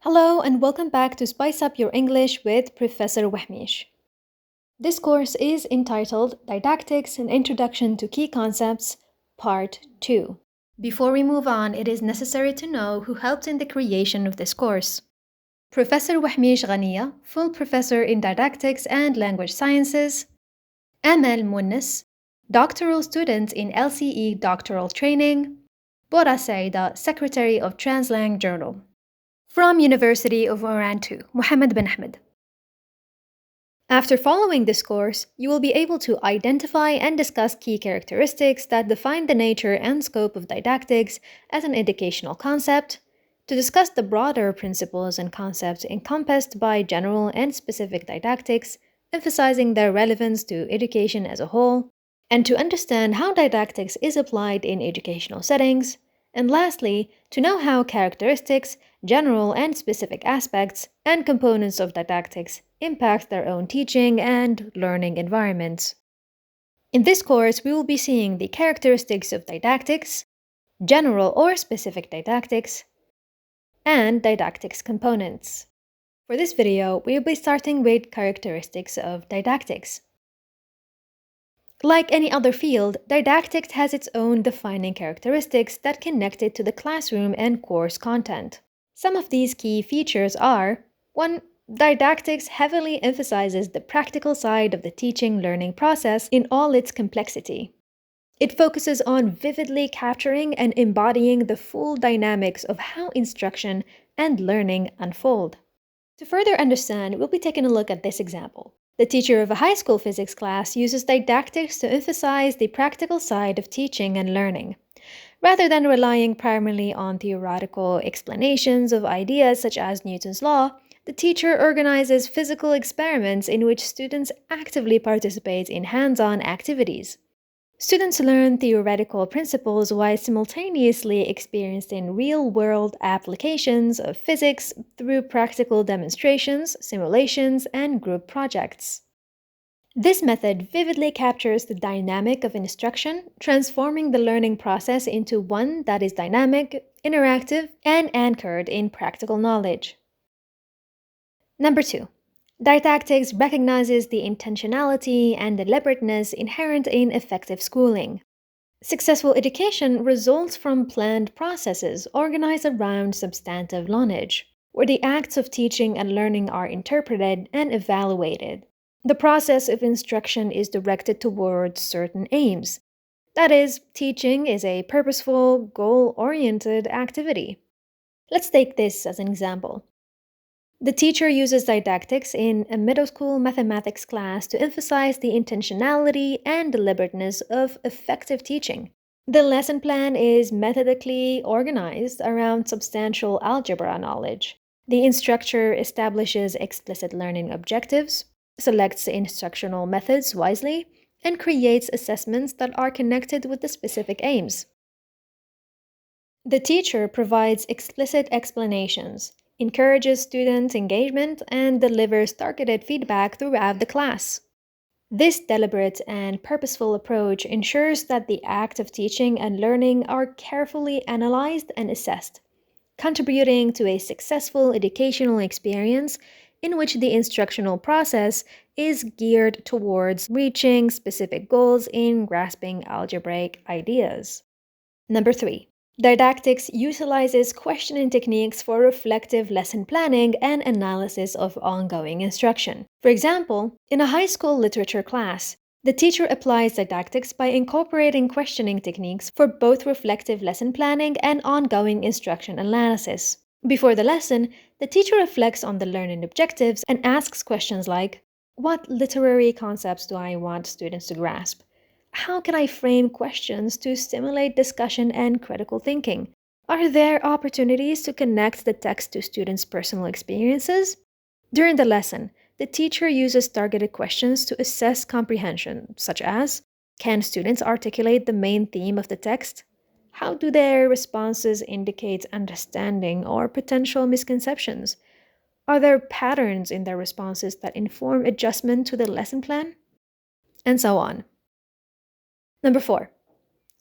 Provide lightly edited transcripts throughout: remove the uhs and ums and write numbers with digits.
Hello and welcome back to Spice Up Your English with Professor Wahmiche. This course is entitled Didactics: An Introduction to Key Concepts, Part 2. Before we move on, it is necessary to know who helped in the creation of this course. Professor Wahmiche Ghaniya, full professor in Didactics and Language Sciences. Amal Munnis, doctoral student in LCE Doctoral Training. Bora Saida, Secretary of Translang Journal. From University of Oran 2, Mohammed bin Ahmed. After following this course, you will be able to identify and discuss key characteristics that define the nature and scope of didactics as an educational concept, to discuss the broader principles and concepts encompassed by general and specific didactics, emphasizing their relevance to education as a whole, and to understand how didactics is applied in educational settings, and lastly, to know how characteristics, general and specific aspects, and components of didactics impact their own teaching and learning environments. In this course, we will be seeing the characteristics of didactics, general or specific didactics, and didactics components. For this video, we will be starting with characteristics of didactics. Like any other field, didactics has its own defining characteristics that connect it to the classroom and course content. Some of these key features are: 1. Didactics heavily emphasizes the practical side of the teaching-learning process in all its complexity. It focuses on vividly capturing and embodying the full dynamics of how instruction and learning unfold. To further understand, we'll be taking a look at this example. The teacher of a high school physics class uses didactics to emphasize the practical side of teaching and learning. Rather than relying primarily on theoretical explanations of ideas such as Newton's law, the teacher organizes physical experiments in which students actively participate in hands-on activities. Students learn theoretical principles while simultaneously experiencing real-world applications of physics through practical demonstrations, simulations, and group projects. This method vividly captures the dynamic of instruction, transforming the learning process into one that is dynamic, interactive, and anchored in practical knowledge. Number 2. Didactics recognizes the intentionality and deliberateness inherent in effective schooling. Successful education results from planned processes organized around substantive knowledge, where the acts of teaching and learning are interpreted and evaluated. The process of instruction is directed towards certain aims. That is, teaching is a purposeful, goal-oriented activity. Let's take this as an example. The teacher uses didactics in a middle school mathematics class to emphasize the intentionality and deliberateness of effective teaching. The lesson plan is methodically organized around substantial algebra knowledge. The instructor establishes explicit learning objectives, selects instructional methods wisely, and creates assessments that are connected with the specific aims. The teacher provides explicit explanations, encourages student engagement, and delivers targeted feedback throughout the class. This deliberate and purposeful approach ensures that the act of teaching and learning are carefully analyzed and assessed, contributing to a successful educational experience in which the instructional process is geared towards reaching specific goals in grasping algebraic ideas. Number 3. Didactics utilizes questioning techniques for reflective lesson planning and analysis of ongoing instruction. For example, in a high school literature class, the teacher applies didactics by incorporating questioning techniques for both reflective lesson planning and ongoing instruction analysis. Before the lesson, the teacher reflects on the learning objectives and asks questions like, what literary concepts do I want students to grasp? How can I frame questions to stimulate discussion and critical thinking? Are there opportunities to connect the text to students' personal experiences? During the lesson, the teacher uses targeted questions to assess comprehension, such as, can students articulate the main theme of the text? How do their responses indicate understanding or potential misconceptions? Are there patterns in their responses that inform adjustment to the lesson plan? And so on. Number 4.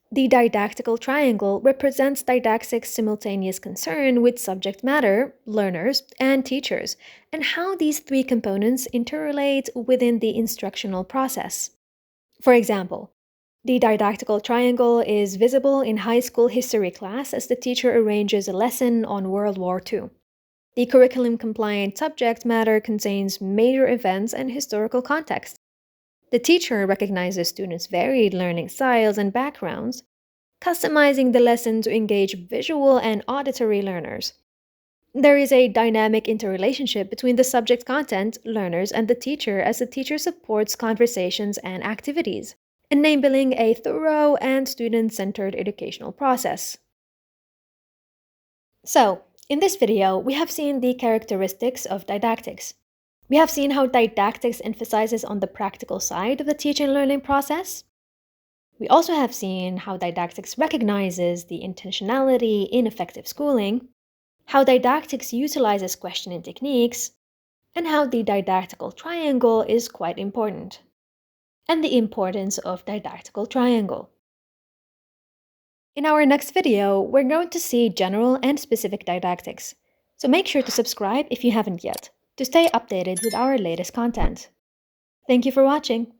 The didactical triangle represents didactic's simultaneous concern with subject matter, learners, and teachers, and how these three components interrelate within the instructional process. For example, the didactical triangle is visible in high school history class as the teacher arranges a lesson on World War II. The curriculum-compliant subject matter contains major events and historical context. The teacher recognizes students' varied learning styles and backgrounds, customizing the lesson to engage visual and auditory learners. There is a dynamic interrelationship between the subject content, learners, and the teacher as the teacher supports conversations and activities, enabling a thorough and student-centered educational process. So, in this video, we have seen the characteristics of didactics. We have seen how didactics emphasizes on the practical side of the teaching and learning process. We also have seen how didactics recognizes the intentionality in effective schooling, how didactics utilizes questioning techniques, and how the didactical triangle is quite important, and the importance of didactical triangle. In our next video, we're going to see general and specific didactics, so make sure to subscribe if you haven't yet, to stay updated with our latest content. Thank you for watching!